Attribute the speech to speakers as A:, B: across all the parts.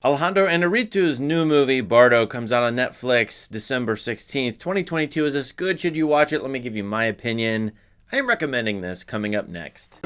A: Alejandro Inarritu's new movie, Bardo, comes out on Netflix December 16th, 2022. Is this good? Should you watch it? Let me give you my opinion. I am recommending this coming up next.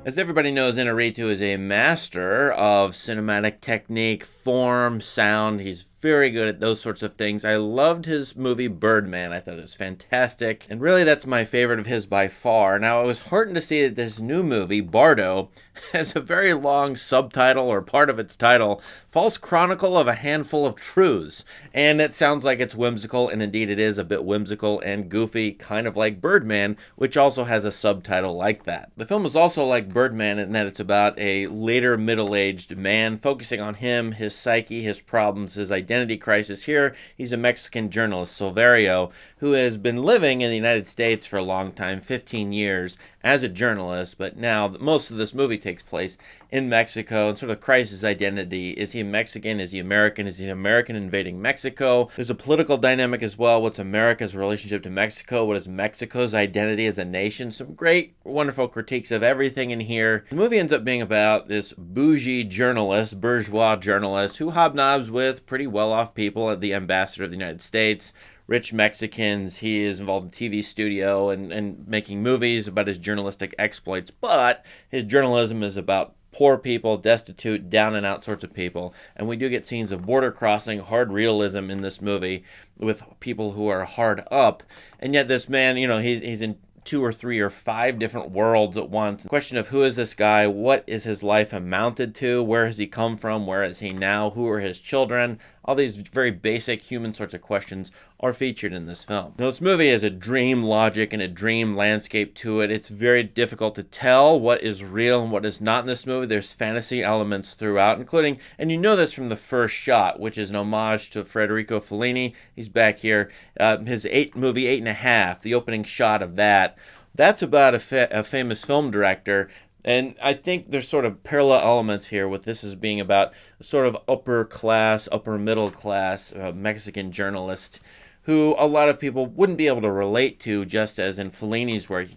A: As everybody knows, Inarritu is a master of cinematic technique, form, sound. He's very good at those sorts of things. I loved his movie Birdman. I thought it was fantastic. And really, that's my favorite of his by far. Now, I was heartened to see that this new movie, Bardo, has a very long subtitle, or part of its title, False Chronicle of a Handful of Truths. And it sounds like it's whimsical, and indeed it is a bit whimsical and goofy, kind of like Birdman, which also has a subtitle like that. The film is also like Birdman in that it's about a later middle-aged man, focusing on him, his psyche, his problems, his identity crisis. Here, he's a Mexican journalist, Silverio, who has been living in the United States for a long time, 15 years, as a journalist, but now most of this movie takes place in Mexico and sort of crisis identity. Is he Mexican? Is he American? Is he an American invading Mexico? There's a political dynamic as well. What's America's relationship to Mexico? What is Mexico's identity as a nation? Some great, wonderful critiques of everything in here. The movie ends up being about this bougie journalist, bourgeois journalist, who hobnobs with pretty well-off people at the ambassador of the United States, rich Mexicans. He is involved in TV studio and making movies about his journalistic exploits, but his journalism is about poor people, destitute, down and out sorts of people. And we do get scenes of border crossing, hard realism in this movie with people who are hard up. And yet this man, he's in 2 or 3 or 5 different worlds at once. The question of who is this guy? What is his life amounted to? Where has he come from? Where is he now? Who are his children? All these very basic human sorts of questions are featured in this film. Now, this movie has a dream logic and a dream landscape to it. It's very difficult to tell what is real and what is not in this movie. There's fantasy elements throughout, including, and you know this from the first shot, which is an homage to Federico Fellini. He's back here. His movie 8½, the opening shot of that. That's about a famous film director. And I think there's sort of parallel elements here with this as being about a sort of upper class, upper middle class Mexican journalist who a lot of people wouldn't be able to relate to, just as in Fellini's work.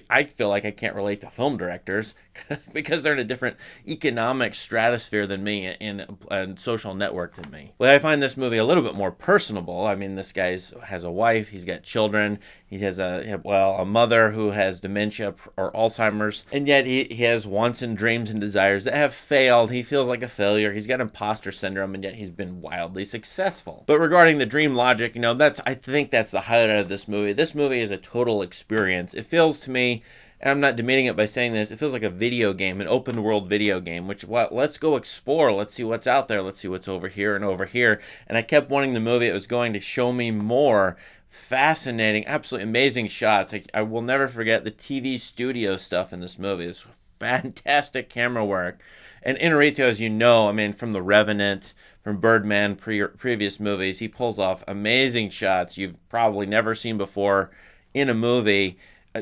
A: I feel like I can't relate to film directors because they're in a different economic stratosphere than me and social network than me. But I find this movie a little bit more personable. I mean, this guy has a wife, he's got children, he has a mother who has dementia or Alzheimer's, and yet he has wants and dreams and desires that have failed. He feels like a failure. He's got imposter syndrome, and yet he's been wildly successful. But regarding the dream logic, I think that's the highlight of this movie. This movie is a total experience. It feels to me, and I'm not demeaning it by saying this, it feels like a video game, an open world video game, let's go explore, let's see what's out there, let's see what's over here and over here. And I kept wanting the movie. It was going to show me more fascinating, absolutely amazing shots. I will never forget the TV studio stuff in this movie. It's fantastic camera work. And Inarritu, as you know, from The Revenant, from Birdman, previous movies, he pulls off amazing shots you've probably never seen before in a movie.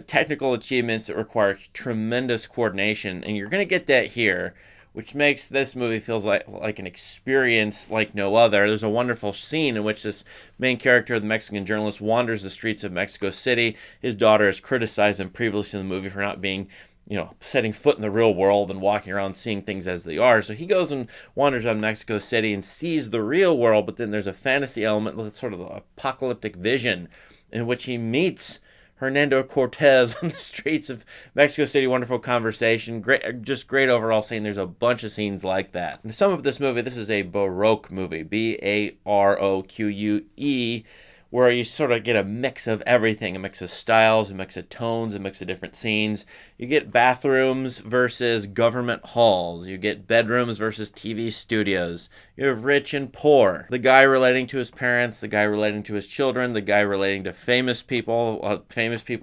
A: Technical achievements that require tremendous coordination, and you're going to get that here, which makes this movie feels like an experience like no other. There's a wonderful scene in which this main character, the Mexican journalist, wanders the streets of Mexico City. His daughter has criticized him previously in the movie for not being, setting foot in the real world and walking around seeing things as they are. So he goes and wanders around Mexico City and sees the real world, but then there's a fantasy element, sort of an apocalyptic vision, in which he meets Hernando Cortez on the streets of Mexico City. Wonderful conversation. Great overall scene. There's a bunch of scenes like that. And to sum up this movie, this is a Baroque movie. Baroque, where you sort of get a mix of everything, a mix of styles, a mix of tones, a mix of different scenes. You get bathrooms versus government halls. You get bedrooms versus TV studios. You have rich and poor. The guy relating to his parents, the guy relating to his children, the guy relating to famous people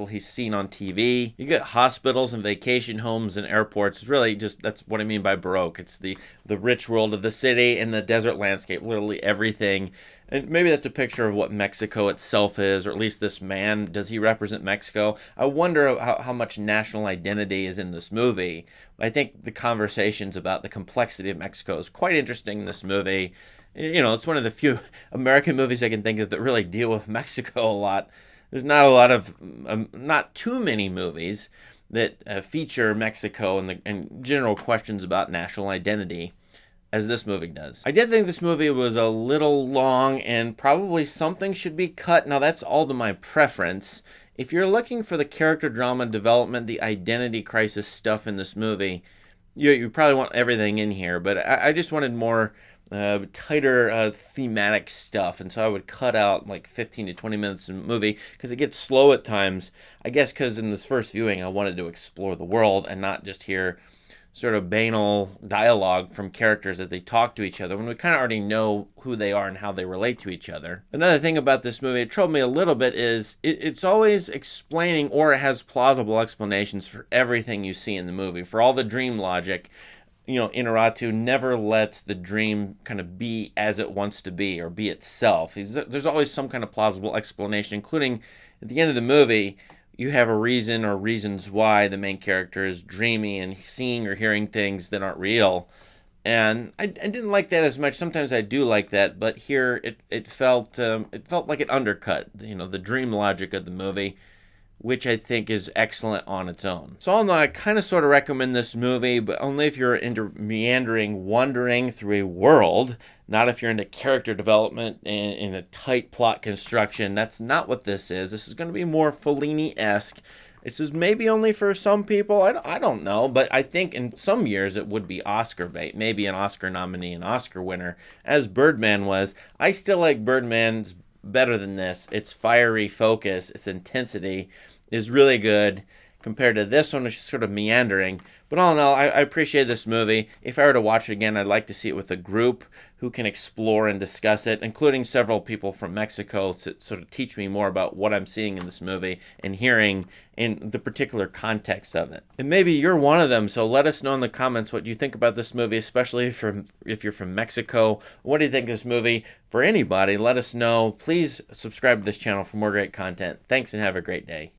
A: he's seen on TV. You get hospitals and vacation homes and airports. It's really that's what I mean by Baroque. It's the rich world of the city and the desert landscape, literally everything. And maybe that's a picture of what Mexico itself is, or at least this man. Does he represent Mexico? I wonder how much national identity is in this movie. I think the conversations about the complexity of Mexico is quite interesting in this movie. It's one of the few American movies I can think of that really deal with Mexico a lot. there's not a lot of, not too many movies that feature Mexico and general questions about national identity as this movie does. I did think this movie was a little long and probably something should be cut. Now, that's all to my preference. If you're looking for the character drama development, the identity crisis stuff in this movie, you probably want everything in here, but I just wanted more tighter thematic stuff, and so I would cut out like 15 to 20 minutes in the movie because it gets slow at times. I guess because in this first viewing I wanted to explore the world and not just hear sort of banal dialogue from characters as they talk to each other when we kind of already know who they are and how they relate to each other. Another thing about this movie, it troubled me a little bit, is it's always explaining, or it has plausible explanations for everything you see in the movie, for all the dream logic. Inarritu never lets the dream kind of be as it wants to be or be itself. There's always some kind of plausible explanation, including at the end of the movie, you have a reason or reasons why the main character is dreaming and seeing or hearing things that aren't real. And I didn't like that as much. Sometimes I do like that, but here it felt like it undercut the dream logic of the movie, which I think is excellent on its own. So all in all, I kind of sort of recommend this movie, but only if you're into meandering, wandering through a world, not if you're into character development and in a tight plot construction. That's not what this is. This is going to be more Fellini-esque. This is maybe only for some people. I don't know, but I think in some years it would be Oscar bait. Maybe an Oscar nominee, an Oscar winner, as Birdman was. I still like Birdman's better than this. Its fiery focus, its intensity is really good compared to this one, which is sort of meandering. But all in all, I appreciate this movie. If I were to watch it again, I'd like to see it with a group who can explore and discuss it, including several people from Mexico to sort of teach me more about what I'm seeing in this movie and hearing in the particular context of it. And maybe you're one of them, so let us know in the comments what you think about this movie, especially if you're from Mexico. What do you think of this movie? For anybody, let us know. Please subscribe to this channel for more great content. Thanks and have a great day.